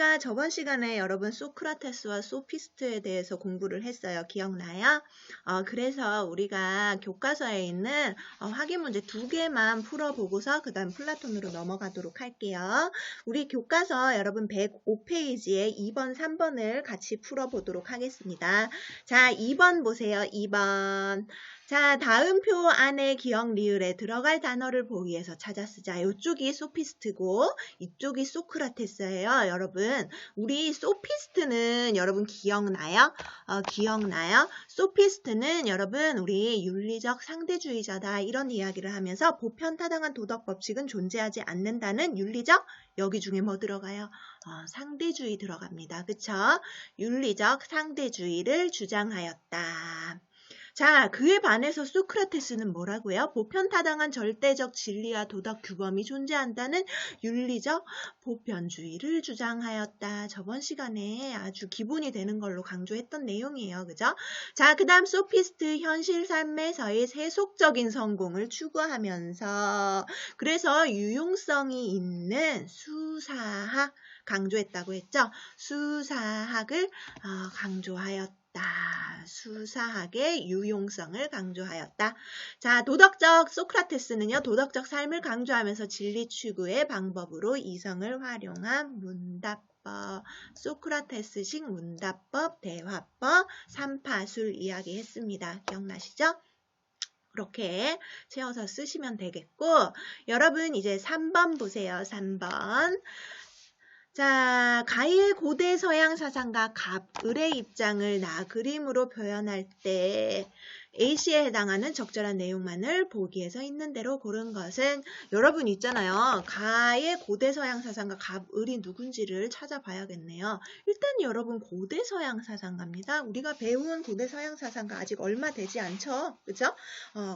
우리가 저번 시간에 여러분 소크라테스와 소피스트에 대해서 공부를 했어요. 기억나요? 그래서 우리가 교과서에 있는 확인 문제 2개만 풀어보고서 그 다음 플라톤으로 넘어가도록 할게요. 우리 교과서 여러분 105페이지에 2번, 3번을 같이 풀어보도록 하겠습니다. 자, 2번 보세요. 2번. 자, 다음 표 안에 기억 리을에 들어갈 단어를 보기 위해서 찾아 쓰자. 이쪽이 소피스트고 이쪽이 소크라테스예요. 여러분, 우리 소피스트는 여러분 기억나요? 기억나요? 소피스트는 여러분 우리 윤리적 상대주의자다 이런 이야기를 하면서 보편타당한 도덕 법칙은 존재하지 않는다는 윤리적 여기 중에 뭐 들어가요? 상대주의 들어갑니다. 그쵸? 윤리적 상대주의를 주장하였다. 자, 그에 반해서 소크라테스는 뭐라고요? 보편타당한 절대적 진리와 도덕 규범이 존재한다는 윤리적 보편주의를 주장하였다. 저번 시간에 아주 기본이 되는 걸로 강조했던 내용이에요. 그죠? 자, 그 다음 소피스트 현실 삶에서의 세속적인 성공을 추구하면서 그래서 유용성이 있는 수사학 강조했다고 했죠? 수사학을 강조하였다. 수사학의 유용성을 강조하였다. 자, 소크라테스는요, 도덕적 삶을 강조하면서 진리 추구의 방법으로 이성을 활용한 문답법, 소크라테스식 문답법, 대화법, 삼파술 이야기했습니다. 기억나시죠? 그렇게 채워서 쓰시면 되겠고, 여러분 이제 3번 보세요. 3번. 자, 가의 고대 서양 사상가 갑을의 입장을 그림으로 표현할 때 A씨에 해당하는 적절한 내용만을 보기에서 있는 대로 고른 것은 여러분 있잖아요. 가의 고대 서양 사상가 갑을이 누군지를 찾아봐야겠네요. 일단 여러분 고대 서양 사상가입니다. 우리가 배운 고대 서양 사상가 아직 얼마 되지 않죠? 그죠?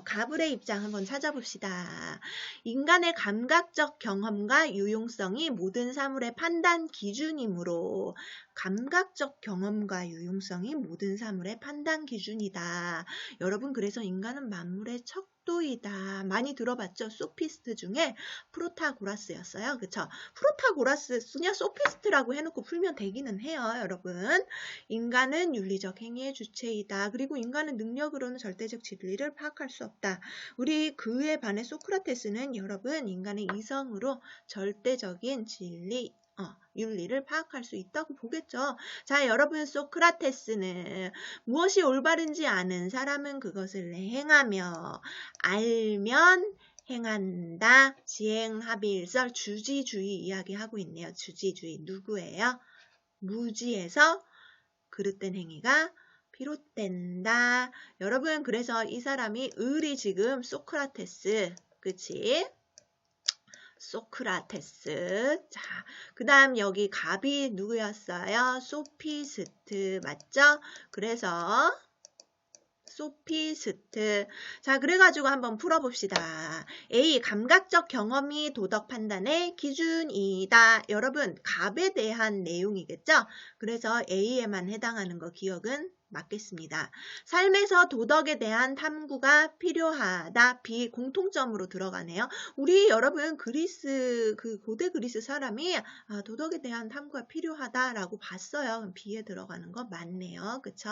갑을의 입장 한번 찾아봅시다. 인간의 감각적 경험과 유용성이 모든 사물의 판단 기준이므로 감각적 경험과 유용성이 모든 사물의 판단 기준이다. 여러분 그래서 인간은 만물의 척도이다. 많이 들어봤죠? 소피스트 중에 프로타고라스였어요. 그쵸? 프로타고라스 그냥 소피스트라고 해놓고 풀면 되기는 해요. 여러분. 인간은 윤리적 행위의 주체이다. 그리고 인간은 능력으로는 절대적 진리를 파악할 수 없다. 우리 그에 반해 소크라테스는 여러분 인간의 이성으로 절대적인 진리 윤리를 파악할 수 있다고 보겠죠. 자, 여러분 소크라테스는 무엇이 올바른지 아는 사람은 그것을 행하며 알면 행한다. 지행합일설 주지주의 이야기하고 있네요. 주지주의 누구예요? 무지에서 그릇된 행위가 비롯된다. 여러분 그래서 이 사람이 을이 지금 소크라테스 그치? 소크라테스. 자, 그 다음 여기 갑이 누구였어요? 소피스트 맞죠? 그래서 소피스트. 자, 그래가지고 한번 풀어봅시다. A. 감각적 경험이 도덕 판단의 기준이다. 여러분, 갑에 대한 내용이겠죠? 그래서 A에만 해당하는 거 기억은 맞겠습니다. 삶에서 도덕에 대한 탐구가 필요하다. B 공통점으로 들어가네요. 우리 여러분 그리스 고대 그리스 사람이 도덕에 대한 탐구가 필요하다라고 봤어요. 그럼 B에 들어가는 거 맞네요. 그쵸?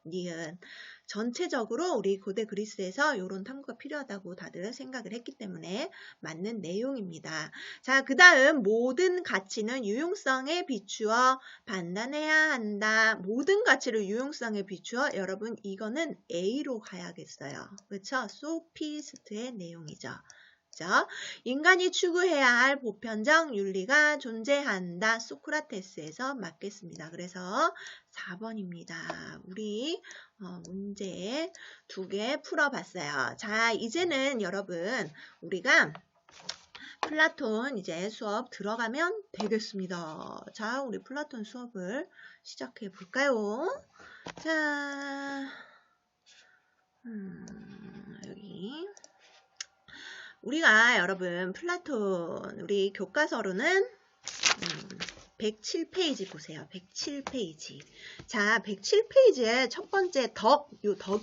니은. 전체적으로 우리 고대 그리스에서 이런 탐구가 필요하다고 다들 생각을 했기 때문에 맞는 내용입니다. 자, 그 다음 모든 가치는 유용성에 비추어 판단해야 한다. 모든 가치를 유용성에 비추어 여러분 이거는 A로 가야겠어요. 그렇죠? 소피스트의 내용이죠. 그죠? 인간이 추구해야 할 보편적 윤리가 존재한다. 소크라테스에서 맞겠습니다. 그래서 4번입니다. 우리 문제 2개 풀어봤어요. 자, 이제는 여러분 우리가 플라톤 이제 수업 들어가면 되겠습니다. 자, 우리 플라톤 수업을 시작해 볼까요? 자, 여기 우리가 여러분 플라톤 우리 교과서로는 107페이지 보세요. 107페이지. 자, 107페이지에 첫 번째 덕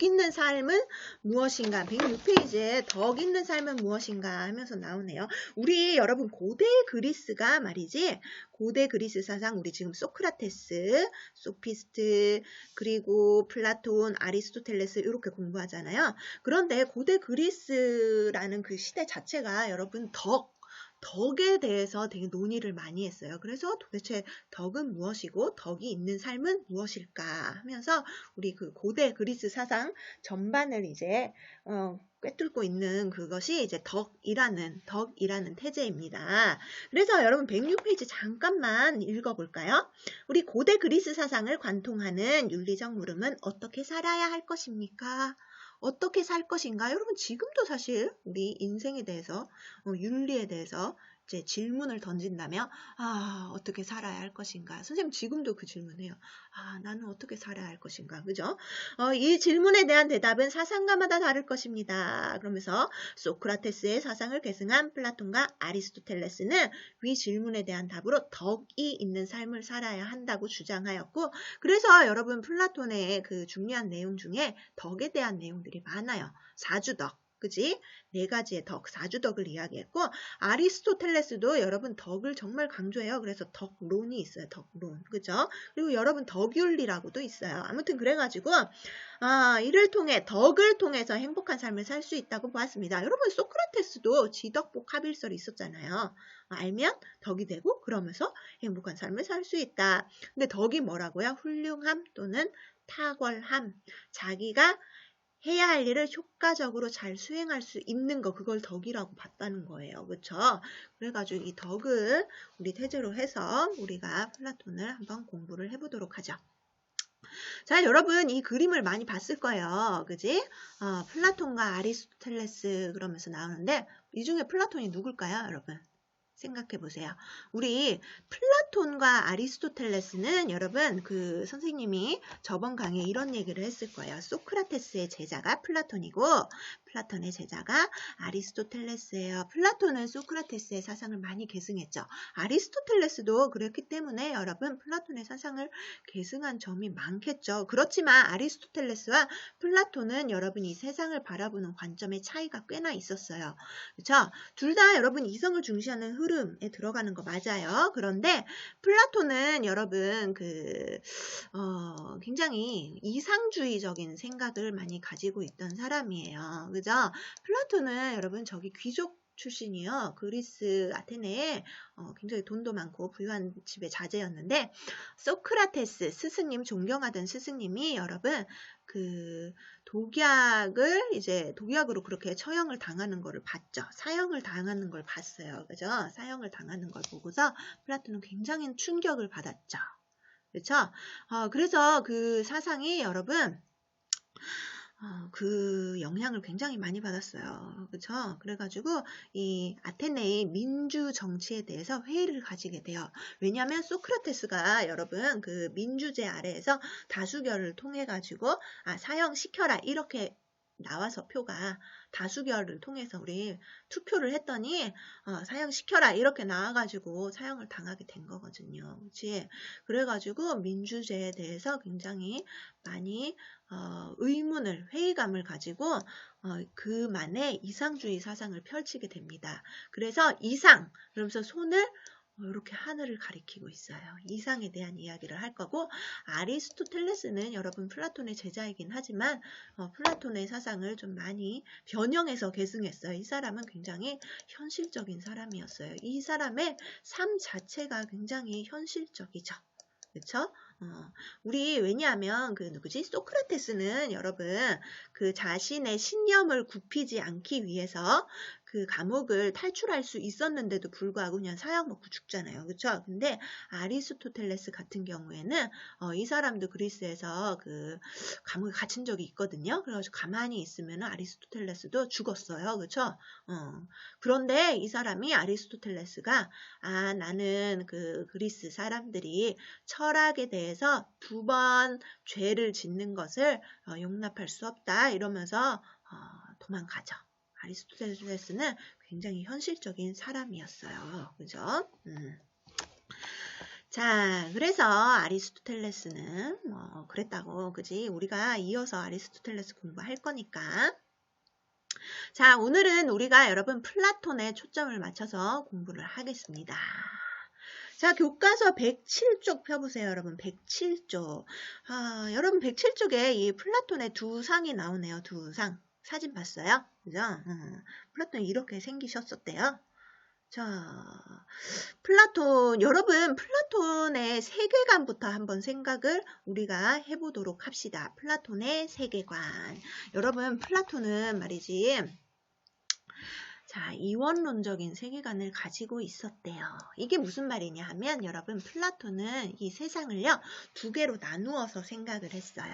있는 삶은 무엇인가? 106페이지에 덕 있는 삶은 무엇인가 하면서 나오네요. 우리 여러분 고대 그리스가 말이지. 고대 그리스 사상 우리 지금 소크라테스, 소피스트, 그리고 플라톤, 아리스토텔레스 이렇게 공부하잖아요. 그런데 고대 그리스라는 그 시대 자체가 여러분 덕에 대해서 되게 논의를 많이 했어요. 그래서 도대체 덕은 무엇이고 덕이 있는 삶은 무엇일까 하면서 우리 그 고대 그리스 사상 전반을 이제 꿰뚫고 있는 그것이 이제 덕이라는 태제입니다. 그래서 여러분 106페이지 잠깐만 읽어볼까요? 우리 고대 그리스 사상을 관통하는 윤리적 물음은 어떻게 살아야 할 것입니까? 어떻게 살 것인가? 여러분 지금도 사실 우리 인생에 대해서 윤리에 대해서 이제 질문을 던진다면 어떻게 살아야 할 것인가? 선생님 지금도 그 질문해요. 나는 어떻게 살아야 할 것인가? 그죠? 이 질문에 대한 대답은 사상가마다 다를 것입니다. 그러면서 소크라테스의 사상을 계승한 플라톤과 아리스토텔레스는 위 질문에 대한 답으로 덕이 있는 삶을 살아야 한다고 주장하였고, 그래서 여러분 플라톤의 그 중요한 내용 중에 덕에 대한 내용들이 많아요. 사주덕. 그지? 4가지의 덕, 4주덕을 이야기했고, 아리스토텔레스도 여러분 덕을 정말 강조해요. 그래서 덕론이 있어요. 덕론. 그죠? 그리고 여러분 덕윤리라고도 있어요. 아무튼 그래가지고, 이를 통해, 덕을 통해서 행복한 삶을 살 수 있다고 보았습니다. 여러분, 소크라테스도 지덕복합일설이 있었잖아요. 알면 덕이 되고, 그러면서 행복한 삶을 살 수 있다. 근데 덕이 뭐라고요? 훌륭함 또는 탁월함. 자기가 해야 할 일을 효과적으로 잘 수행할 수 있는 거, 그걸 덕이라고 봤다는 거예요. 그렇죠? 그래가지고 이 덕을 우리 태제로 해서 우리가 플라톤을 한번 공부를 해보도록 하죠. 자, 여러분 이 그림을 많이 봤을 거예요. 그지? 플라톤과 아리스토텔레스 그러면서 나오는데 이 중에 플라톤이 누굴까요, 여러분? 생각해 보세요. 우리 플라톤과 아리스토텔레스는 여러분 그 선생님이 저번 강의에 이런 얘기를 했을 거예요. 소크라테스의 제자가 플라톤이고 플라톤의 제자가 아리스토텔레스예요. 플라톤은 소크라테스의 사상을 많이 계승했죠. 아리스토텔레스도 그렇기 때문에 여러분 플라톤의 사상을 계승한 점이 많겠죠. 그렇지만 아리스토텔레스와 플라톤은 여러분 이 세상을 바라보는 관점의 차이가 꽤나 있었어요. 그렇죠? 둘 다 여러분 이성을 중시하는 흐름에 들어가는 거 맞아요. 그런데 플라톤은 여러분 굉장히 이상주의적인 생각을 많이 가지고 있던 사람이에요. 그죠? 플라톤은 여러분 저기 귀족 출신이요. 그리스 아테네에 굉장히 돈도 많고 부유한 집의 자제였는데 소크라테스 스승님, 존경하던 스승님이 여러분 그 독약으로 그렇게 처형을 당하는 거를 봤죠. 사형을 당하는 걸 봤어요. 그죠? 사형을 당하는 걸 보고서 플라톤은 굉장히 충격을 받았죠. 그렇죠? 그래서 그 사상이 여러분 그 영향을 굉장히 많이 받았어요. 그렇죠? 그래가지고 이 아테네의 민주 정치에 대해서 회의를 가지게 돼요. 왜냐하면 소크라테스가 여러분 그 민주제 아래에서 다수결을 통해 가지고 사형시켜라 이렇게 나와서 표가 다수결을 통해서 우리 투표를 했더니 사형시켜라 이렇게 나와가지고 사형을 당하게 된 거거든요. 그치? 그래가지고 민주제에 대해서 굉장히 많이 회의감을 가지고 그만의 이상주의 사상을 펼치게 됩니다. 그래서 이상, 그러면서 손을 이렇게 하늘을 가리키고 있어요. 이상에 대한 이야기를 할 거고 아리스토텔레스는 여러분 플라톤의 제자이긴 하지만 플라톤의 사상을 좀 많이 변형해서 계승했어요. 이 사람은 굉장히 현실적인 사람이었어요. 이 사람의 삶 자체가 굉장히 현실적이죠. 그렇죠? 왜냐하면 소크라테스는 여러분 그 자신의 신념을 굽히지 않기 위해서 그 감옥을 탈출할 수 있었는데도 불구하고 그냥 사형 먹고 죽잖아요. 그렇죠? 근데 아리스토텔레스 같은 경우에는 이 사람도 그리스에서 그 감옥에 갇힌 적이 있거든요. 그래가지고 가만히 있으면 아리스토텔레스도 죽었어요. 그렇죠? 그런데 이 사람이 아리스토텔레스가 나는 그 그리스 사람들이 철학에 대해서 2번 죄를 짓는 것을 용납할 수 없다 이러면서 도망가죠. 아리스토텔레스는 굉장히 현실적인 사람이었어요. 그죠? 자, 그래서 아리스토텔레스는 그랬다고, 그지? 우리가 이어서 아리스토텔레스 공부할 거니까. 자, 오늘은 우리가 여러분 플라톤에 초점을 맞춰서 공부를 하겠습니다. 자, 교과서 107쪽 펴보세요, 여러분. 107쪽. 여러분 107쪽에 이 플라톤의 두 상이 나오네요. 두 상. 사진 봤어요? 그죠? 플라톤이 이렇게 생기셨었대요. 자, 여러분, 플라톤의 세계관부터 한번 생각을 우리가 해보도록 합시다. 플라톤의 세계관. 여러분, 플라톤은 말이지, 자, 이원론적인 세계관을 가지고 있었대요. 이게 무슨 말이냐 하면, 여러분, 플라톤은 이 세상을요, 두 개로 나누어서 생각을 했어요.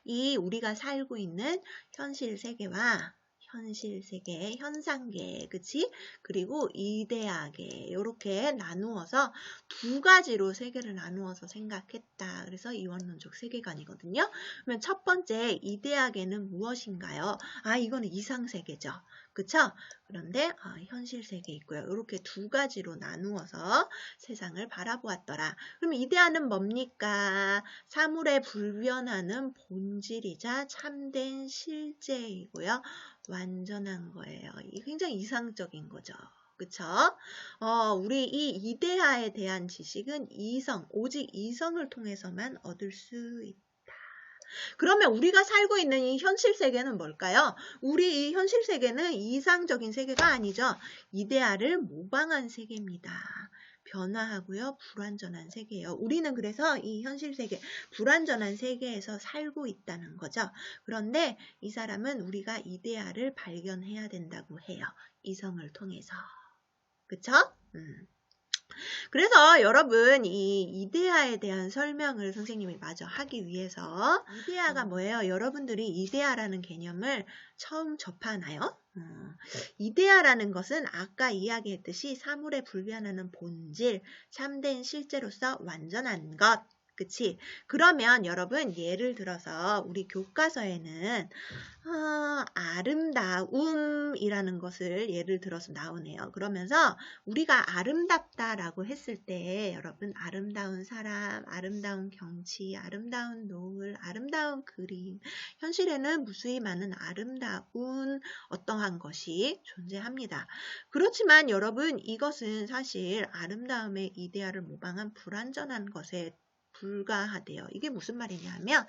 이 우리가 살고 있는 현실 세계와 현실 세계, 현상계, 그치? 그리고 이데아계, 이렇게 나누어서 두 가지로 세계를 나누어서 생각했다. 그래서 이원론적 세계관이거든요. 그러면 첫 번째, 이데아계는 무엇인가요? 이거는 이상세계죠. 그쵸? 그런데 현실 세계 있고요. 이렇게 두 가지로 나누어서 세상을 바라보았더라. 그럼 이데아는 뭡니까? 사물에 불변하는 본질이자 참된 실제이고요. 완전한 거예요. 굉장히 이상적인 거죠. 그쵸? 우리 이 이데아에 대한 지식은 오직 이성을 통해서만 얻을 수 있다. 그러면 우리가 살고 있는 이 현실 세계는 뭘까요? 우리 이 현실 세계는 이상적인 세계가 아니죠. 이데아를 모방한 세계입니다. 변화하고요. 불완전한 세계예요. 우리는 그래서 이 현실 세계, 불완전한 세계에서 살고 있다는 거죠. 그런데 이 사람은 우리가 이데아를 발견해야 된다고 해요. 이성을 통해서. 그쵸? 그래서 여러분 이 이데아에 대한 설명을 선생님이 마저 하기 위해서 이데아가 뭐예요? 여러분들이 이데아라는 개념을 처음 접하나요? 이데아라는 것은 아까 이야기했듯이 사물에 불변하는 본질, 참된 실제로서 완전한 것. 그치? 그러면 여러분 예를 들어서 우리 교과서에는 아름다움이라는 것을 예를 들어서 나오네요. 그러면서 우리가 아름답다라고 했을 때 여러분 아름다운 사람, 아름다운 경치, 아름다운 노을, 아름다운 그림 현실에는 무수히 많은 아름다운 어떠한 것이 존재합니다. 그렇지만 여러분 이것은 사실 아름다움의 이데아를 모방한 불완전한 것에 불과하대요. 이게 무슨 말이냐 하면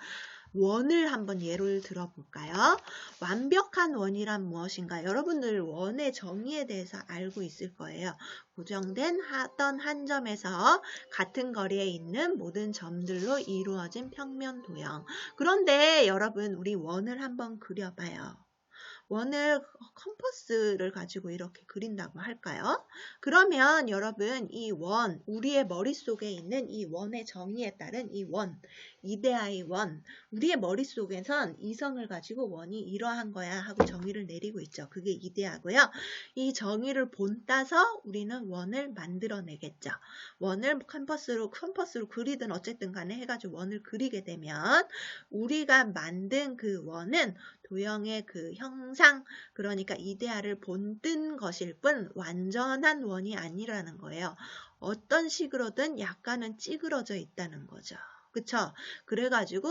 원을 한번 예를 들어볼까요? 완벽한 원이란 무엇인가? 여러분들 원의 정의에 대해서 알고 있을 거예요. 고정된 어떤 한 점에서 같은 거리에 있는 모든 점들로 이루어진 평면 도형. 그런데 여러분 우리 원을 한번 그려봐요. 원을 컴퍼스를 가지고 이렇게 그린다고 할까요? 그러면 여러분 이 원, 우리의 머릿속에 있는 이 원의 정의에 따른 이 원, 이데아의 원, 우리의 머릿속에선 이성을 가지고 원이 이러한 거야 하고 정의를 내리고 있죠. 그게 이데아고요. 이 정의를 본따서 우리는 원을 만들어내겠죠. 원을 컴퍼스로 그리든 어쨌든 간에 해가지고 원을 그리게 되면 우리가 만든 그 원은 도형의 그 형상, 그러니까 이데아를 본뜬 것일 뿐 완전한 원이 아니라는 거예요. 어떤 식으로든 약간은 찌그러져 있다는 거죠. 그쵸? 그래가지고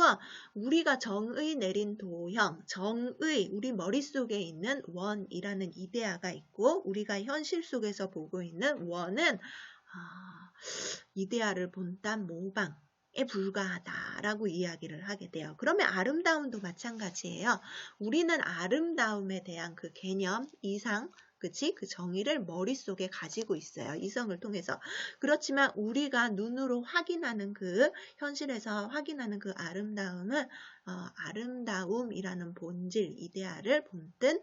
우리가 정의 내린 도형, 우리 머릿속에 있는 원이라는 이데아가 있고 우리가 현실 속에서 보고 있는 원은 이데아를 본딴 모방, 에 불과하다라고 이야기를 하게 돼요. 그러면 아름다움도 마찬가지예요. 우리는 아름다움에 대한 그 개념, 이상, 그치? 그 정의를 머릿속에 가지고 있어요. 이성을 통해서. 그렇지만 우리가 눈으로 확인하는 현실에서 확인하는 그 아름다움은 아름다움이라는 본질, 이데아를 본뜬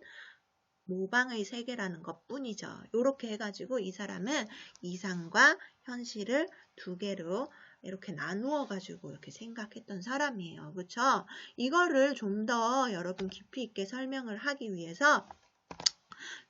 모방의 세계라는 것 뿐이죠. 이렇게 해가지고 이 사람은 이상과 현실을 두 개로 이렇게 나누어 가지고 이렇게 생각했던 사람이에요. 그렇죠? 이거를 좀 더 여러분 깊이 있게 설명을 하기 위해서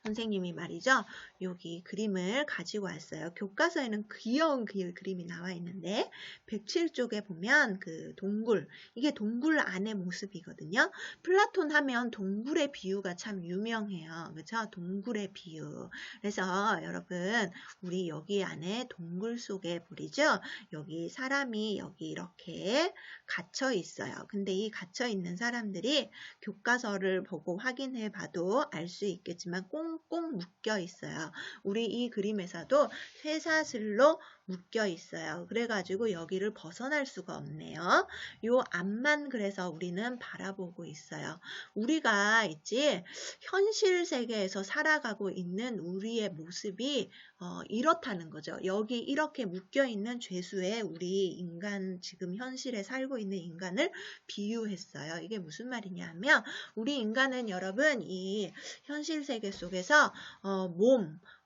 선생님이 말이죠. 여기 그림을 가지고 왔어요. 교과서에는 귀여운 그림이 나와 있는데 107쪽에 보면 그 동굴, 이게 동굴 안의 모습이거든요. 플라톤 하면 동굴의 비유가 참 유명해요. 그렇죠? 동굴의 비유. 그래서 여러분 우리 여기 안에 동굴 속에 보이죠? 여기 사람이 여기 이렇게 갇혀 있어요. 근데 이 갇혀 있는 사람들이 교과서를 보고 확인해 봐도 알 수 있겠지만 꽁꽁 묶여 있어요. 우리 이 그림에서도 쇠사슬로 묶여 있어요. 그래가지고 여기를 벗어날 수가 없네요. 요 앞만 그래서 우리는 바라보고 있어요. 우리가 있지 현실 세계에서 살아가고 있는 우리의 모습이 이렇다는 거죠. 여기 이렇게 묶여있는 죄수에 우리 인간 지금 현실에 살고 있는 인간을 비유했어요. 이게 무슨 말이냐 하면 우리 인간은 여러분 이 현실 세계 속에서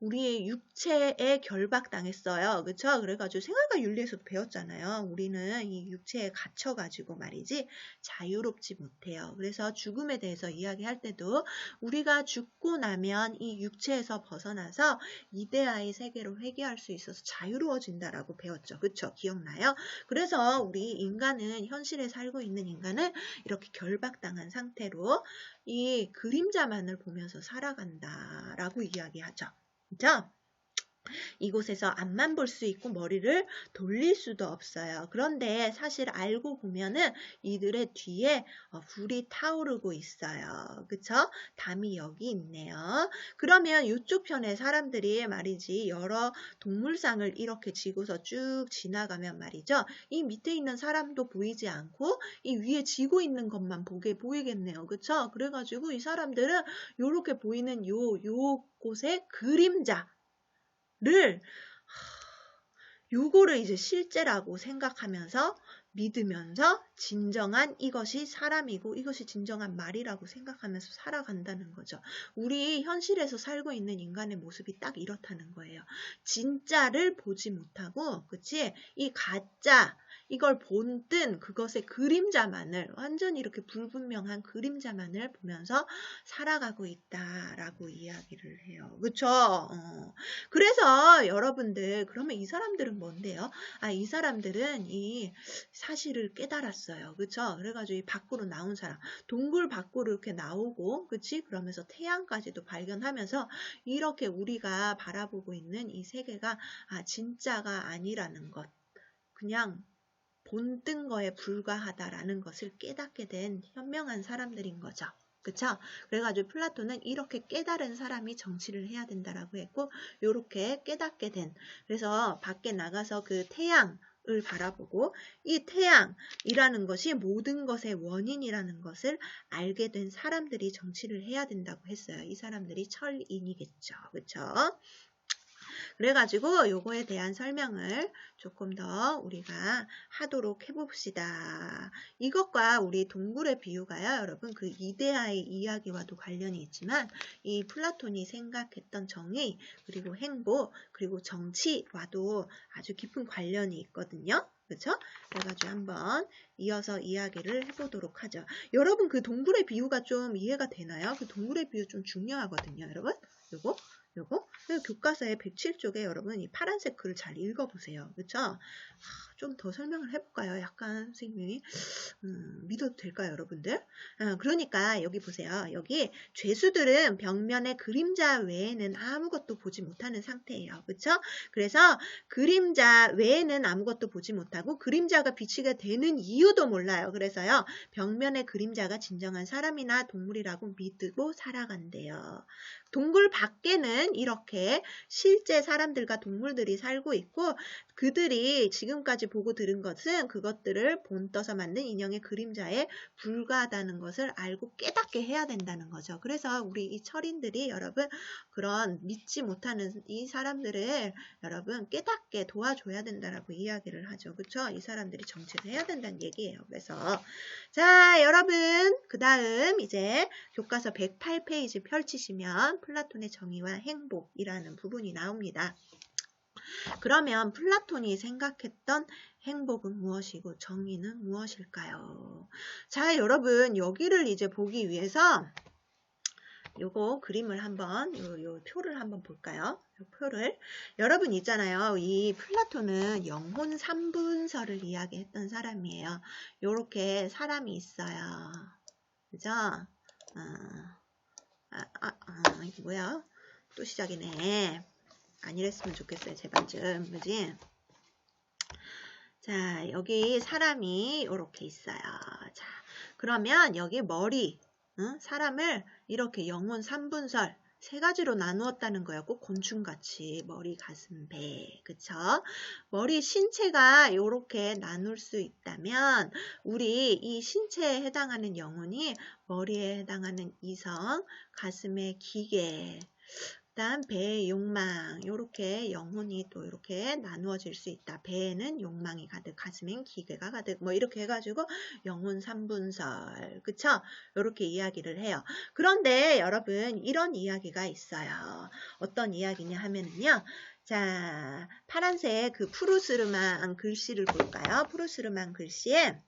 우리의 육체에 결박당했어요. 그쵸? 그래가지고 생활과 윤리에서도 배웠잖아요. 우리는 이 육체에 갇혀가지고 말이지 자유롭지 못해요. 그래서 죽음에 대해서 이야기할 때도 우리가 죽고 나면 이 육체에서 벗어나서 이데아의 세계로 회귀할 수 있어서 자유로워진다라고 배웠죠. 그쵸? 기억나요? 그래서 우리 인간은 현실에 살고 있는 인간은 이렇게 결박당한 상태로 이 그림자만을 보면서 살아간다라고 이야기하죠. 그죠? 이곳에서 앞만 볼 수 있고 머리를 돌릴 수도 없어요. 그런데 사실 알고 보면은 이들의 뒤에 불이 타오르고 있어요. 그쵸? 담이 여기 있네요. 그러면 이쪽 편에 사람들이 말이지 여러 동물상을 이렇게 지고서 쭉 지나가면 말이죠. 이 밑에 있는 사람도 보이지 않고 이 위에 지고 있는 것만 보이겠네요. 그쵸? 그래가지고 이 사람들은 요렇게 보이는 요 곳의 그림자 요거를 이제 실제라고 생각하면서 믿으면서 진정한 이것이 사람이고 이것이 진정한 말이라고 생각하면서 살아간다는 거죠. 우리 현실에서 살고 있는 인간의 모습이 딱 이렇다는 거예요. 진짜를 보지 못하고 그치? 이 가짜 이걸 본뜬 그것의 그림자만을 완전히 이렇게 불분명한 그림자만을 보면서 살아가고 있다라고 이야기를 해요. 그쵸? 그래서 여러분들 그러면 이 사람들은 뭔데요? 이 사람들은 이 사실을 깨달았어요. 그쵸? 그래가지고 이 밖으로 나온 사람 동굴 밖으로 이렇게 나오고 그치? 그러면서 태양까지도 발견하면서 이렇게 우리가 바라보고 있는 이 세계가 진짜가 아니라는 것 그냥 본뜬 거에 불과하다라는 것을 깨닫게 된 현명한 사람들인 거죠. 그쵸? 그래가지고 플라톤은 이렇게 깨달은 사람이 정치를 해야 된다라고 했고 이렇게 깨닫게 된 그래서 밖에 나가서 그 태양을 바라보고 이 태양이라는 것이 모든 것의 원인이라는 것을 알게 된 사람들이 정치를 해야 된다고 했어요. 이 사람들이 철인이겠죠. 그쵸? 그래가지고 요거에 대한 설명을 조금 더 우리가 하도록 해봅시다. 이것과 우리 동굴의 비유가요. 여러분 그 이데아의 이야기와도 관련이 있지만 이 플라톤이 생각했던 정의 그리고 행복 그리고 정치와도 아주 깊은 관련이 있거든요. 그렇죠? 그래가지고 한번 이어서 이야기를 해보도록 하죠. 여러분 그 동굴의 비유가 좀 이해가 되나요? 그 동굴의 비유 좀 중요하거든요. 여러분 요거 교과서의 107쪽에 여러분 이 파란색 글을 잘 읽어보세요. 그쵸? 좀 더 설명을 해볼까요? 약간 선생님이 믿어도 될까요, 여러분들? 그러니까 여기 보세요. 여기 죄수들은 벽면의 그림자 외에는 아무것도 보지 못하는 상태예요. 그쵸? 그래서 그림자 외에는 아무것도 보지 못하고 그림자가 비치게 되는 이유도 몰라요. 그래서요. 벽면의 그림자가 진정한 사람이나 동물이라고 믿고 살아간대요. 동굴 밖에는 이렇게 실제 사람들과 동물들이 살고 있고 그들이 지금까지 보고 들은 것은 그것들을 본떠서 만든 인형의 그림자에 불과하다는 것을 알고 깨닫게 해야 된다는 거죠. 그래서 우리 이 철인들이 여러분 그런 믿지 못하는 이 사람들을 여러분 깨닫게 도와줘야 된다라고 이야기를 하죠. 그렇죠? 이 사람들이 정치를 해야 된다는 얘기예요. 그래서 자 여러분 그 다음 이제 교과서 108페이지 펼치시면 플라톤의 정의와 행복이라는 부분이 나옵니다. 그러면 플라톤이 생각했던 행복은 무엇이고 정의는 무엇일까요? 자, 여러분 여기를 이제 보기 위해서 요거 그림을 한번 요 표를 한번 볼까요? 요 표를 여러분 있잖아요. 이 플라톤은 영혼 3분설을 이야기했던 사람이에요. 요렇게 사람이 있어요. 그죠? 이게 뭐야? 또 시작이네. 안 이랬으면 좋겠어요. 제발 좀. 그지? 자, 여기 사람이 이렇게 있어요. 자, 그러면 여기 머리, 사람을 이렇게 영혼 3분설 세 가지로 나누었다는 거예요. 꼭 곤충같이 머리, 가슴, 배, 그쵸? 머리 신체가 이렇게 나눌 수 있다면 우리 이 신체에 해당하는 영혼이 머리에 해당하는 이성, 가슴에 기계, 그다음 배의 욕망, 요렇게 영혼이 또 이렇게 나누어질 수 있다. 배에는 욕망이 가득, 가슴엔 기계가 가득, 뭐 이렇게 해가지고 영혼 3분설, 그쵸? 요렇게 이야기를 해요. 그런데 여러분 이런 이야기가 있어요. 어떤 이야기냐 하면은요. 자, 파란색 그 푸르스름한 글씨를 볼까요? 푸르스름한 글씨에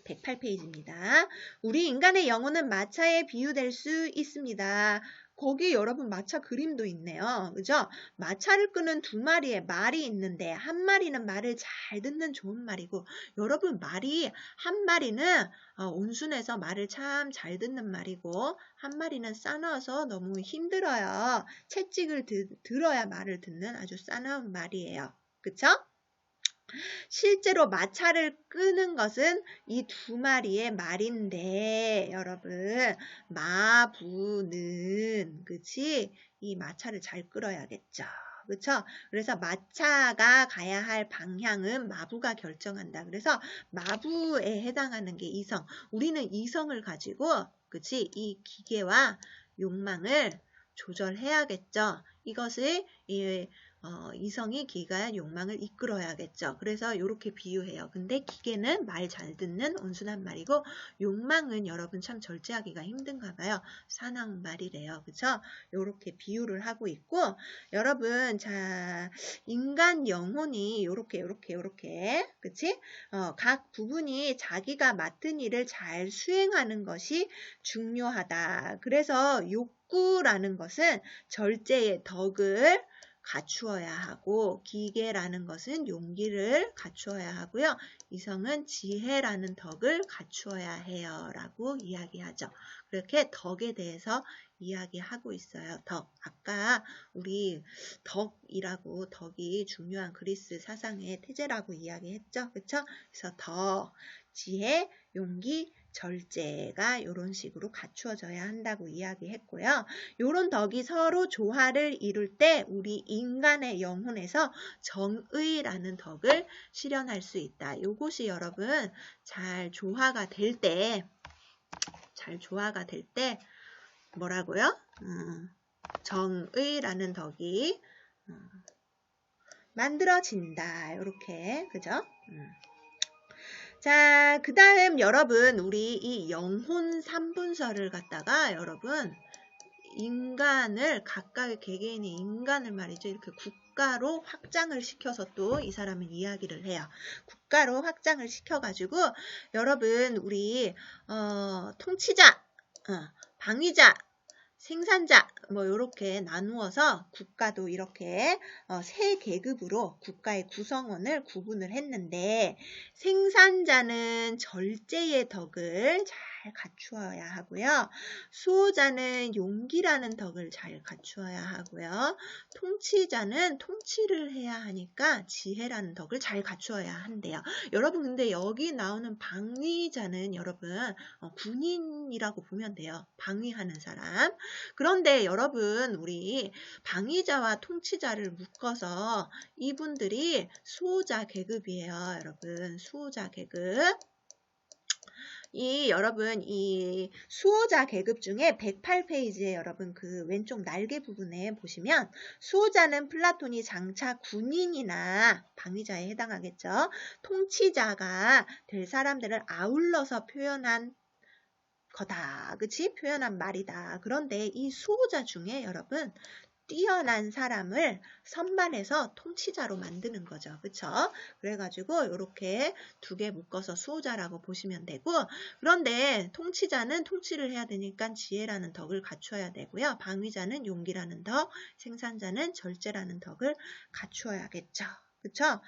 108페이지입니다. 우리 인간의 영혼은 마차에 비유될 수 있습니다. 거기 여러분 마차 그림도 있네요. 그죠? 마차를 끄는 두 마리의 말이 있는데 한 마리는 말을 잘 듣는 좋은 말이고 여러분 말이 한 마리는 온순해서 말을 참 잘 듣는 말이고 한 마리는 싸나워서 너무 힘들어요. 채찍을 들어야 말을 듣는 아주 싸나운 말이에요. 그쵸? 실제로 마차를 끄는 것은 이 두 마리의 말인데 여러분 마부는 그치? 이 마차를 잘 끌어야겠죠. 그쵸? 그래서 마차가 가야 할 방향은 마부가 결정한다. 그래서 마부에 해당하는 게 이성. 우리는 이성을 가지고 그치? 이 기계와 욕망을 조절해야겠죠. 이것을 이성이 기계와 욕망을 이끌어야겠죠. 그래서 이렇게 비유해요. 근데 기계는 말 잘 듣는 온순한 말이고 욕망은 여러분 참 절제하기가 힘든가 봐요. 사나운 말이래요. 그쵸? 이렇게 비유를 하고 있고 여러분 자 인간 영혼이 이렇게 그치? 각 부분이 자기가 맡은 일을 잘 수행하는 것이 중요하다. 그래서 욕구라는 것은 절제의 덕을 갖추어야 하고 기계라는 것은 용기를 갖추어야 하고요. 이성은 지혜라는 덕을 갖추어야 해요. 라고 이야기하죠. 그렇게 덕에 대해서 이야기하고 있어요. 덕. 아까 우리 덕이라고 덕이 중요한 그리스 사상의 태제라고 이야기했죠. 그쵸? 그래서 덕, 지혜, 용기, 절제가 이런 식으로 갖추어져야 한다고 이야기했고요. 이런 덕이 서로 조화를 이룰 때 우리 인간의 영혼에서 정의라는 덕을 실현할 수 있다. 이것이 여러분 잘 조화가 될 때 뭐라고요? 정의라는 덕이 만들어진다. 이렇게 그죠? 자, 그 다음 여러분 우리 이 영혼 3분설을 갖다가 여러분 인간을 각각의 개개인의 인간을 말이죠. 이렇게 국가로 확장을 시켜서 또 이 사람은 이야기를 해요. 국가로 확장을 시켜가지고 여러분 우리 통치자, 방위자, 생산자 뭐 이렇게 나누어서 국가도 이렇게 세 계급으로 국가의 구성원을 구분을 했는데 생산자는 절제의 덕을 잘 갖추어야 하고요. 수호자는 용기라는 덕을 잘 갖추어야 하고요. 통치자는 통치를 해야 하니까 지혜라는 덕을 잘 갖추어야 한대요. 여러분 근데 여기 나오는 방위자는 여러분 군인이라고 보면 돼요. 방위하는 사람. 그런데 여러분 우리 방위자와 통치자를 묶어서 이분들이 수호자 계급이에요. 여러분 수호자 계급. 여러분 이 수호자 계급 중에 108페이지에 여러분 그 왼쪽 날개 부분에 보시면 수호자는 플라톤이 장차 군인이나 방위자에 해당하겠죠. 통치자가 될 사람들을 아울러서 표현한 거다. 그치? 표현한 말이다. 그런데 이 수호자 중에 여러분 뛰어난 사람을 선발해서 통치자로 만드는 거죠. 그쵸? 그래가지고 이렇게 두 개 묶어서 수호자라고 보시면 되고, 그런데 통치자는 통치를 해야 되니까 지혜라는 덕을 갖추어야 되고요. 방위자는 용기라는 덕, 생산자는 절제라는 덕을 갖추어야겠죠. 그쵸?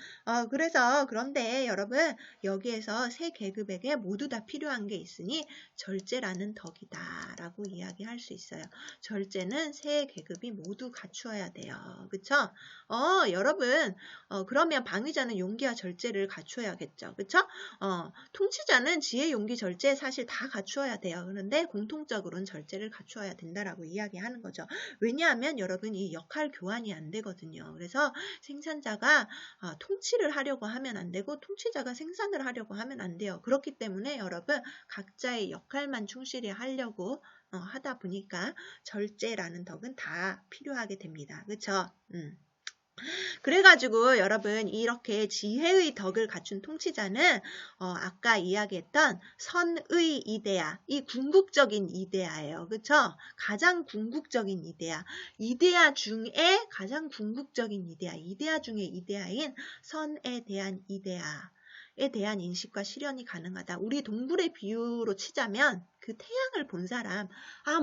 그래서 그런데 여러분 여기에서 세 계급에게 모두 다 필요한 게 있으니 절제라는 덕이다 라고 이야기할 수 있어요. 절제는 세 계급이 모두 갖추어야 돼요. 그쵸? 여러분 그러면 방위자는 용기와 절제를 갖추어야겠죠. 그쵸? 통치자는 지혜, 용기, 절제 사실 다 갖추어야 돼요. 그런데 공통적으로는 절제를 갖추어야 된다라고 이야기하는 거죠. 왜냐하면 여러분 이 역할 교환이 안 되거든요. 그래서 생산자가 통치를 하려고 하면 안 되고 통치자가 생산을 하려고 하면 안 돼요. 그렇기 때문에 여러분 각자의 역할만 충실히 하려고 하다 보니까 절제라는 덕은 다 필요하게 됩니다. 그쵸? 그래가지고 여러분 이렇게 지혜의 덕을 갖춘 통치자는 아까 이야기했던 선의 이데아, 이 궁극적인 이데아예요. 그쵸? 가장 궁극적인 이데아. 이데아 중에 가장 궁극적인 이데아 중에 이데아인 선에 대한 이데아에 대한 인식과 실현이 가능하다. 우리 동굴의 비유로 치자면 그 태양을 본 사람,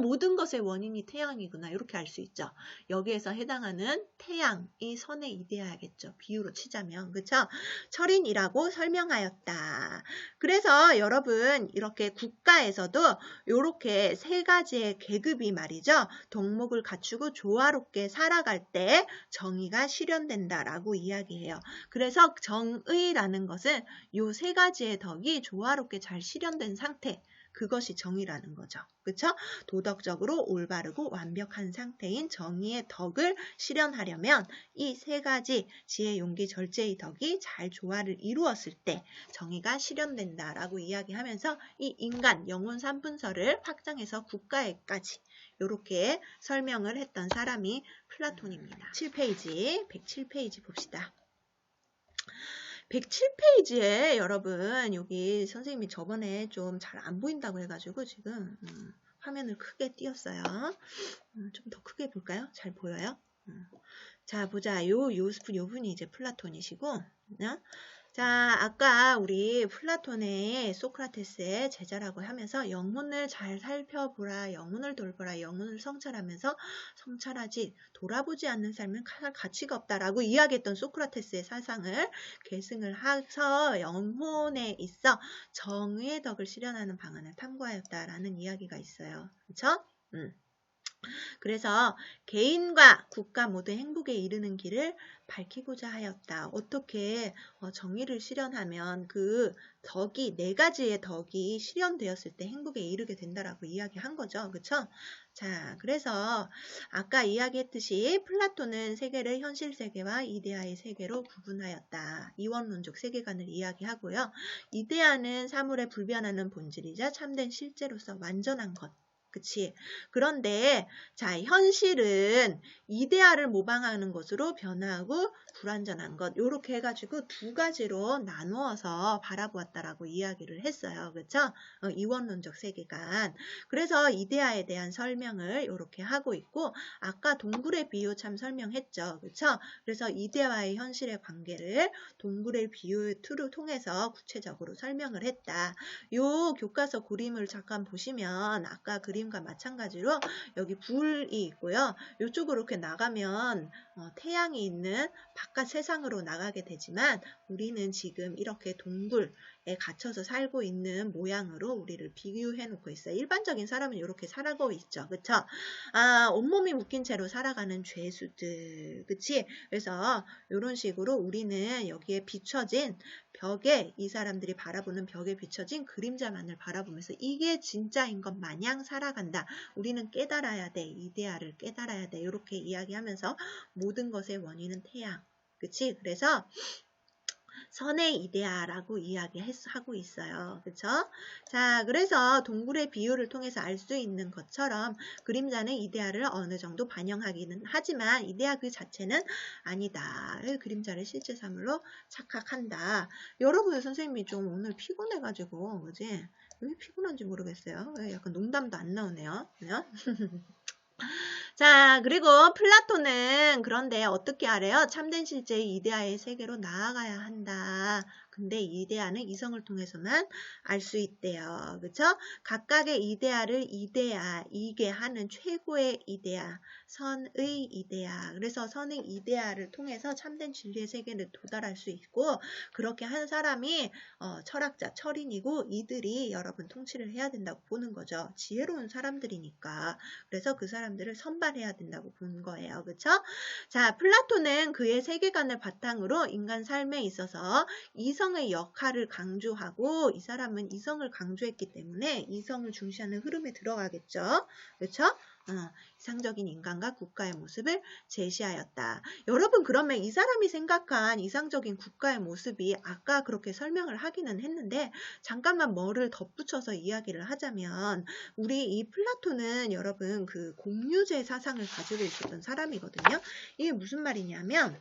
모든 것의 원인이 태양이구나 이렇게 알 수 있죠. 여기에서 해당하는 태양이 선의 이데아겠죠. 비유로 치자면. 그쵸? 철인이라고 설명하였다. 그래서 여러분 이렇게 국가에서도 이렇게 세 가지의 계급이 말이죠. 덕목을 갖추고 조화롭게 살아갈 때 정의가 실현된다라고 이야기해요. 그래서 정의라는 것은 이 세 가지의 덕이 조화롭게 잘 실현된 상태, 그것이 정의라는 거죠. 그쵸? 도덕적으로 올바르고 완벽한 상태인 정의의 덕을 실현하려면 이 세 가지 지혜, 용기, 절제의 덕이 잘 조화를 이루었을 때 정의가 실현된다라고 이야기하면서 이 인간, 영혼 3분설을 확장해서 국가에까지 이렇게 설명을 했던 사람이 플라톤입니다. 7페이지, 107페이지 봅시다. 107페이지에 여러분 여기 선생님이 저번에 좀 잘 안 보인다고 해가지고 지금 화면을 크게 띄웠어요. 좀 더 크게 볼까요? 잘 보여요? 자 보자. 요 분이 이제 플라톤이시고, 자 아까 우리 플라톤의 소크라테스의 제자라고 하면서 영혼을 잘 살펴보라, 영혼을 돌보라, 영혼을 성찰하면서 성찰하지 돌아보지 않는 삶은 가치가 없다라고 이야기했던 소크라테스의 사상을 계승을 해서 영혼에 있어 정의의 덕을 실현하는 방안을 탐구하였다라는 이야기가 있어요. 그렇죠? 그래서 개인과 국가 모두 행복에 이르는 길을 밝히고자 하였다. 어떻게 정의를 실현하면 그 덕이, 네 가지의 덕이 실현되었을 때 행복에 이르게 된다라고 이야기한 거죠. 그쵸? 자, 그래서 아까 이야기했듯이 플라톤은 세계를 현실 세계와 이데아의 세계로 구분하였다. 이원론적 세계관을 이야기하고요. 이데아는 사물에 불변하는 본질이자 참된 실제로서 완전한 것. 그치? 그런데 자 현실은 이데아를 모방하는 것으로 변화하고 불완전한 것 이렇게 해가지고 두 가지로 나누어서 바라보았다라고 이야기를 했어요. 그렇죠? 이원론적 세계관. 그래서 이데아에 대한 설명을 이렇게 하고 있고 아까 동굴의 비유 참 설명했죠. 그렇죠? 그래서 이데아와의 현실의 관계를 동굴의 비유를 통해서 구체적으로 설명을 했다. 요 교과서 그림을 잠깐 보시면 아까 그림과 마찬가지로 여기 불이 있고요. 이쪽으로 이렇게 나가면 태양이 있는 바깥 세상으로 나가게 되지만 우리는 지금 이렇게 동굴에 갇혀서 살고 있는 모양으로 우리를 비유해 놓고 있어요. 일반적인 사람은 이렇게 살아가고 있죠. 그쵸? 온몸이 묶인 채로 살아가는 죄수들. 그치? 그래서 이런 식으로 우리는 여기에 비춰진 벽에 이 사람들이 바라보는 벽에 비춰진 그림자만을 바라보면서 이게 진짜인 것 마냥 살아간다. 우리는 깨달아야 돼. 이데아를 깨달아야 돼. 이렇게 이야기하면서 모든 것의 원인은 태양. 그치? 그래서 선의 이데아라고 이야기하고 있어요. 그쵸? 자, 그래서 동굴의 비유를 통해서 알 수 있는 것처럼 그림자는 이데아를 어느 정도 반영하기는 하지만 이데아 그 자체는 아니다. 그림자를 실제 사물로 착각한다. 여러분 선생님이 좀 오늘 피곤해가지고 그지? 왜 피곤한지 모르겠어요. 약간 농담도 안 나오네요. 자, 그리고 플라톤은 그런데 어떻게 하래요? 참된 실제의 이데아의 세계로 나아가야 한다. 근데 이데아는 이성을 통해서만 알 수 있대요. 그쵸? 각각의 이데아를 이게 하는 최고의 이데아, 선의 이데아. 그래서 선의 이데아를 통해서 참된 진리의 세계를 도달할 수 있고, 그렇게 한 사람이 철학자, 철인이고, 이들이 여러분 통치를 해야 된다고 보는 거죠. 지혜로운 사람들이니까. 그래서 그 사람들을 선발해야 된다고 본 거예요. 그쵸? 자, 플라톤은 그의 세계관을 바탕으로 인간 삶에 있어서 이성의 역할을 강조하고, 이 사람은 이성을 강조했기 때문에 이성을 중시하는 흐름에 들어가겠죠. 그쵸? 이상적인 인간과 국가의 모습을 제시하였다. 여러분, 그러면 이 사람이 생각한 이상적인 국가의 모습이 아까 그렇게 설명을 하기는 했는데, 잠깐만 뭐를 덧붙여서 이야기를 하자면, 우리 이 플라톤은 여러분 그 공유제 사상을 가지고 있었던 사람이거든요. 이게 무슨 말이냐면,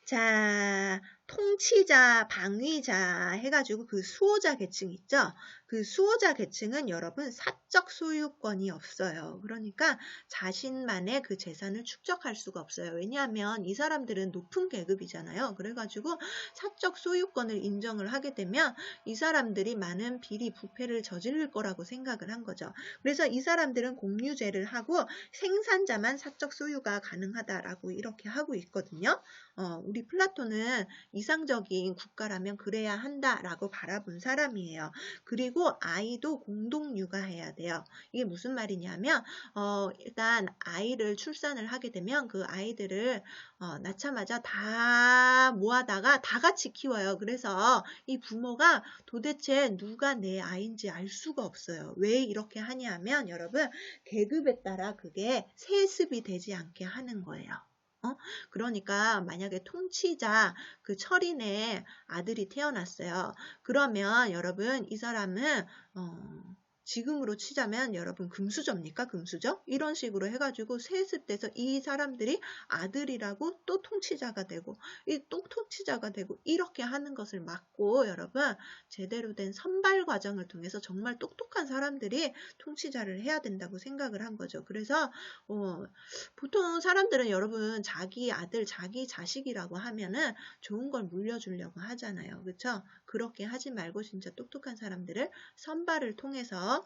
자, 통치자, 방위자 해가지고 그 수호자 계층 있죠? 그 수호자 계층은 여러분 사적 소유권이 없어요. 그러니까 자신만의 그 재산을 축적할 수가 없어요. 왜냐하면 이 사람들은 높은 계급이잖아요. 그래가지고 사적 소유권을 인정을 하게 되면 이 사람들이 많은 비리, 부패를 저지를 거라고 생각을 한 거죠. 그래서 이 사람들은 공유제를 하고 생산자만 사적 소유가 가능하다라고 이렇게 하고 있거든요. 우리 플라톤은 이상적인 국가라면 그래야 한다라고 바라본 사람이에요. 그리고 아이도 공동 육아해야 돼요. 이게 무슨 말이냐면 일단 아이를 출산을 하게 되면 그 아이들을 낳자마자 다 모아다가 다 같이 키워요. 그래서 이 부모가 도대체 누가 내 아이인지 알 수가 없어요. 왜 이렇게 하냐면 여러분 계급에 따라 그게 세습이 되지 않게 하는 거예요. 그러니까 만약에 통치자 그 철인의 아들이 태어났어요. 그러면 여러분 이 사람은 지금으로 치자면 여러분 금수저입니까? 금수저? 이런 식으로 해가지고 세습돼서 이 사람들이 아들이라고 또 통치자가 되고 이 또 통치자가 되고 이렇게 하는 것을 막고 여러분 제대로 된 선발 과정을 통해서 정말 똑똑한 사람들이 통치자를 해야 된다고 생각을 한 거죠. 그래서 보통 사람들은 여러분 자기 아들, 자기 자식이라고 하면은 좋은 걸 물려주려고 하잖아요. 그렇죠? 그렇게 하지 말고 진짜 똑똑한 사람들을 선발을 통해서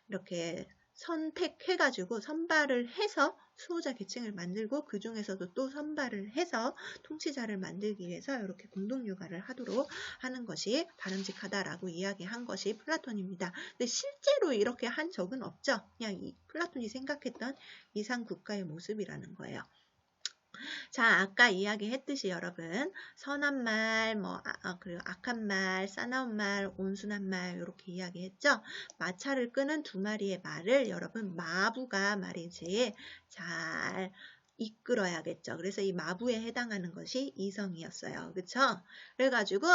이렇게 선택해가지고 선발을 해서 수호자 계층을 만들고 그 중에서도 또 선발을 해서 통치자를 만들기 위해서 이렇게 공동육아를 하도록 하는 것이 바람직하다라고 이야기한 것이 플라톤입니다. 근데 실제로 이렇게 한 적은 없죠. 그냥 이 플라톤이 생각했던 이상 국가의 모습이라는 거예요. 자, 아까 이야기했듯이 여러분 선한 말, 그리고 악한 말, 싸나운 말, 온순한 말 이렇게 이야기했죠. 마차를 끄는 두 마리의 말을 여러분 마부가 말이지 잘 이끌어야겠죠. 그래서 이 마부에 해당하는 것이 이성이었어요. 그쵸? 그래가지고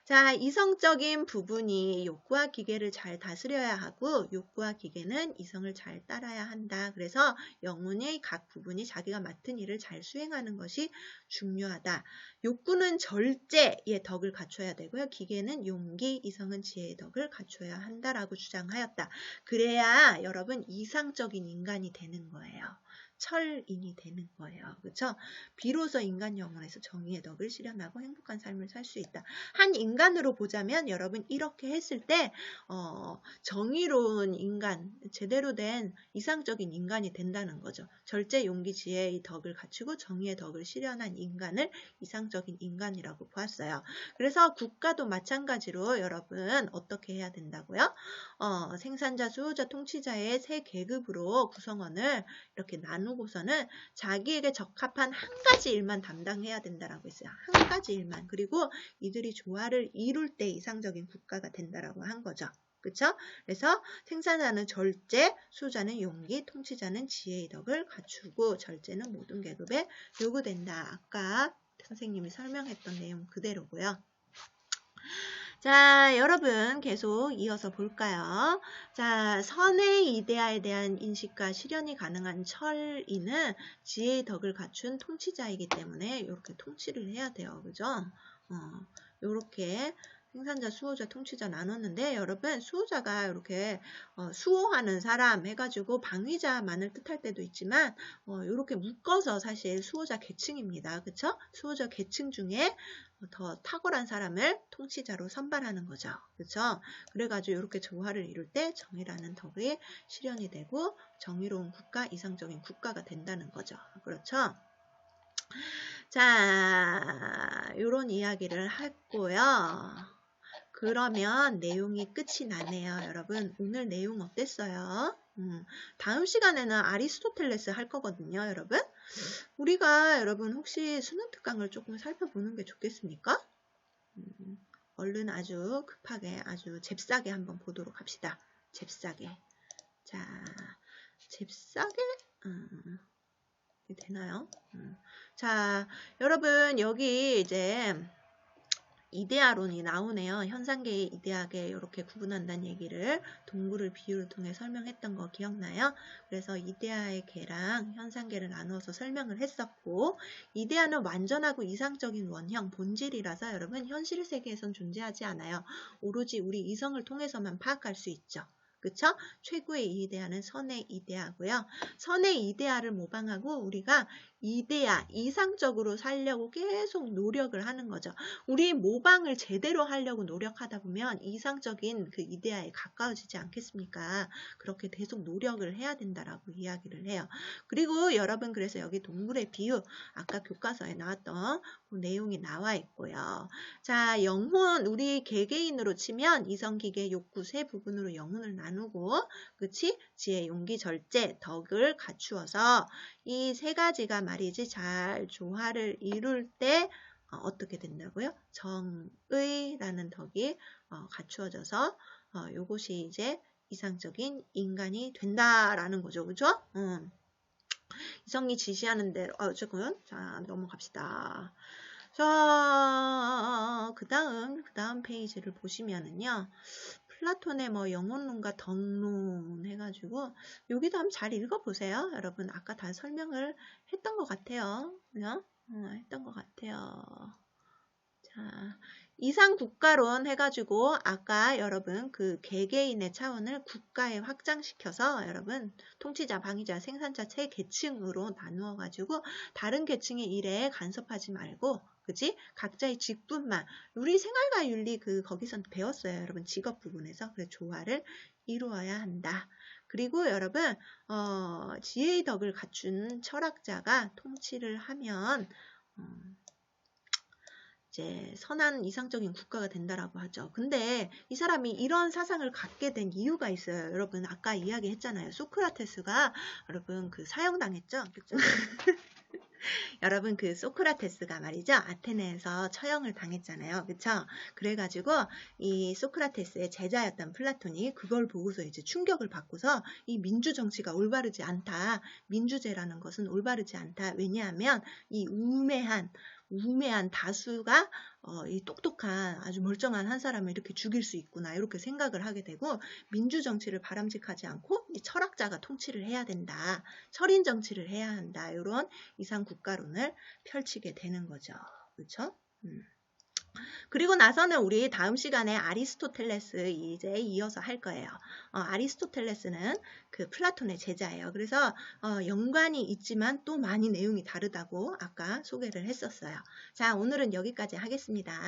자 이성적인 부분이 욕구와 기계를 잘 다스려야 하고 욕구와 기계는 이성을 잘 따라야 한다. 그래서 영혼의 각 부분이 자기가 맡은 일을 잘 수행하는 것이 중요하다. 욕구는 절제의 덕을 갖춰야 되고요. 기계는 용기, 이성은 지혜의 덕을 갖춰야 한다라고 주장하였다. 그래야 여러분 이상적인 인간이 되는 거예요. 철인이 되는 거예요. 그렇죠? 비로소 인간 영혼에서 정의의 덕을 실현하고 행복한 삶을 살 수 있다. 한 인간으로 보자면 여러분 이렇게 했을 때 정의로운 인간, 제대로 된 이상적인 인간이 된다는 거죠. 절제, 용기, 지혜의 덕을 갖추고 정의의 덕을 실현한 인간을 이상적인 인간이라고 보았어요. 그래서 국가도 마찬가지로 여러분 어떻게 해야 된다고요? 생산자, 수호자, 통치자의 세 계급으로 구성원을 이렇게 나누고서는 자기에게 적합한 한 가지 일만 담당해야 된다라고 했어요. 한 가지 일만. 그리고 이들이 조화를 이룰 때 이상적인 국가가 된다라고 한 거죠. 그렇죠? 그래서 생산자는 절제, 수호자는 용기, 통치자는 지혜의 덕을 갖추고 절제는 모든 계급에 요구된다. 아까 선생님이 설명했던 내용 그대로고요. 자, 여러분 계속 이어서 볼까요? 자, 선의 이데아에 대한 인식과 실현이 가능한 철인은 지혜의 덕을 갖춘 통치자이기 때문에 이렇게 통치를 해야 돼요. 그죠? 이렇게 생산자, 수호자, 통치자 나눴는데 여러분 수호자가 이렇게 수호하는 사람 해가지고 방위자만을 뜻할 때도 있지만 이렇게 묶어서 사실 수호자 계층입니다. 그쵸? 수호자 계층 중에 더 탁월한 사람을 통치자로 선발하는 거죠. 그쵸? 그래가지고 이렇게 조화를 이룰 때 정의라는 덕이 실현이 되고 정의로운 국가, 이상적인 국가가 된다는 거죠. 그렇죠? 자, 이런 이야기를 했고요. 그러면 내용이 끝이 나네요. 여러분, 오늘 내용 어땠어요? 다음 시간에는 아리스토텔레스 할 거거든요, 여러분. 우리가 여러분 혹시 수능 특강을 조금 살펴보는 게 좋겠습니까? 얼른 아주 급하게 아주 잽싸게 한번 보도록 합시다. 잽싸게. 자, 잽싸게 되나요? 자, 여러분 여기 이제 이데아론이 나오네요. 현상계의 이데아계 이렇게 구분한다는 얘기를 동굴을 비유를 통해 설명했던 거 기억나요? 그래서 이데아의 계랑 현상계를 나누어서 설명을 했었고 이데아는 완전하고 이상적인 원형, 본질이라서 여러분 현실 세계에선 존재하지 않아요. 오로지 우리 이성을 통해서만 파악할 수 있죠. 그쵸? 최고의 이데아는 선의 이데아고요. 선의 이데아를 모방하고 우리가 이데아, 이상적으로 살려고 계속 노력을 하는 거죠. 우리 모방을 제대로 하려고 노력하다 보면 이상적인 그 이데아에 가까워지지 않겠습니까? 그렇게 계속 노력을 해야 된다라고 이야기를 해요. 그리고 여러분 그래서 여기 동물의 비유, 아까 교과서에 나왔던 그 내용이 나와 있고요. 자, 영혼, 우리 개개인으로 치면 이성, 기계, 욕구 세 부분으로 영혼을 나누고 그치? 지혜, 용기, 절제, 덕을 갖추어서 이 세 가지가 말이지 잘 조화를 이룰 때 어떻게 된다고요? 정의라는 덕이 갖추어져서 요것이 이제 이상적인 인간이 된다라는 거죠. 그죠? 이성이 지시하는 대로 어쨌건 자 넘어갑시다. 자, 그 다음 페이지를 보시면은요. 플라톤의 뭐 영혼론과 덕론 해가지고 여기도 한번 잘 읽어보세요. 여러분 아까 다 설명을 했던 것 같아요. 그죠? 했던 것 같아요. 자, 이상국가론 해가지고 아까 여러분 그 개개인의 차원을 국가에 확장시켜서 여러분 통치자, 방위자, 생산자 세 계층으로 나누어가지고 다른 계층의 일에 간섭하지 말고 그치? 각자의 직분만 우리 생활과 윤리 거기서 배웠어요. 여러분 직업 부분에서 그래서 조화를 이루어야 한다. 그리고 여러분 지혜의 덕을 갖춘 철학자가 통치를 하면 이제 선한 이상적인 국가가 된다라고 하죠. 근데 이 사람이 이런 사상을 갖게 된 이유가 있어요. 여러분 아까 이야기했잖아요. 소크라테스가 여러분 사형당했죠. 그렇죠? 여러분 소크라테스가 말이죠. 아테네에서 처형을 당했잖아요. 그쵸? 그래가지고 이 소크라테스의 제자였던 플라톤이 그걸 보고서 이제 충격을 받고서 이 민주 정치가 올바르지 않다. 민주제라는 것은 올바르지 않다. 왜냐하면 이 우매한 다수가 이 똑똑한 아주 멀쩡한 한 사람을 이렇게 죽일 수 있구나 이렇게 생각을 하게 되고 민주정치를 바람직하지 않고 이 철학자가 통치를 해야 된다. 철인 정치를 해야 한다. 이런 이상국가론을 펼치게 되는 거죠. 그렇죠? 그리고 나서는 우리 다음 시간에 아리스토텔레스 이제 이어서 할 거예요. 아리스토텔레스는 플라톤의 제자예요. 그래서 연관이 있지만 또 많이 내용이 다르다고 아까 소개를 했었어요. 자, 오늘은 여기까지 하겠습니다.